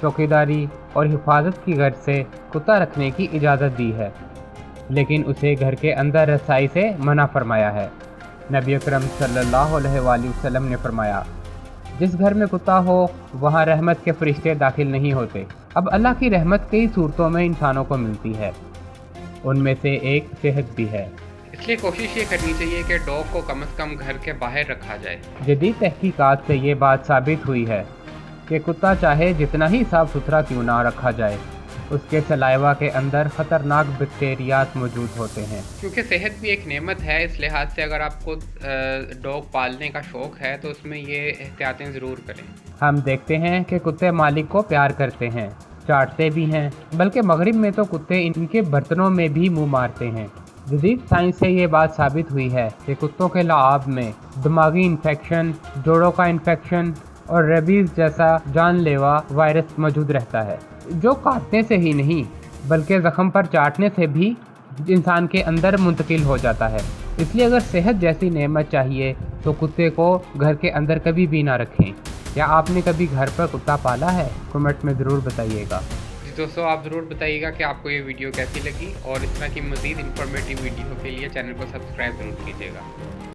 چوکیداری اور حفاظت کی غرض سے کتا رکھنے کی اجازت دی ہے، لیکن اسے گھر کے اندر رسائی سے منع فرمایا ہے۔ نبی اکرم صلی اللہ علیہ وآلہ وسلم نے فرمایا، جس گھر میں کتا ہو وہاں رحمت کے فرشتے داخل نہیں ہوتے۔ اب اللہ کی رحمت کئی صورتوں میں انسانوں کو ملتی ہے، ان میں سے ایک صحت بھی ہے۔ اس لیے کوشش یہ کرنی چاہیے کہ ڈاگ کو کم از کم گھر کے باہر رکھا جائے۔ جدید تحقیقات سے یہ بات ثابت ہوئی ہے کہ کتا چاہے جتنا ہی صاف ستھرا کیوں نہ رکھا جائے، اس کے سلائیوا کے اندر خطرناک بیکٹیریات موجود ہوتے ہیں۔ کیونکہ صحت بھی ایک نعمت ہے، اس لحاظ سے اگر آپ کو ڈاگ پالنے کا شوق ہے تو اس میں یہ احتیاطیں ضرور کریں۔ ہم دیکھتے ہیں کہ کتے مالک کو پیار کرتے ہیں، چاٹتے بھی ہیں، بلکہ مغرب میں تو کتے ان کے برتنوں میں بھی منہ مارتے ہیں۔ جدید سائنس سے یہ بات ثابت ہوئی ہے کہ کتوں کے لعاب میں دماغی انفیکشن، جوڑوں کا انفیکشن اور ریبیز جیسا جان لیوا وائرس موجود رہتا ہے، جو کاٹنے سے ہی نہیں بلکہ زخم پر چاٹنے سے بھی انسان کے اندر منتقل ہو جاتا ہے۔ اس لیے اگر صحت جیسی نعمت چاہیے تو کتے کو گھر کے اندر کبھی بھی نہ رکھیں۔ کیا آپ نے کبھی گھر پر کتا پالا ہے؟ کمنٹ میں ضرور بتائیے گا۔ جی دوستوں، آپ ضرور بتائیے گا کہ آپ کو یہ ویڈیو کیسی لگی، اور اس طرح کی مزید انفارمیٹیو ویڈیو کے لیے چینل کو سبسکرائب ضرور کیجیے گا۔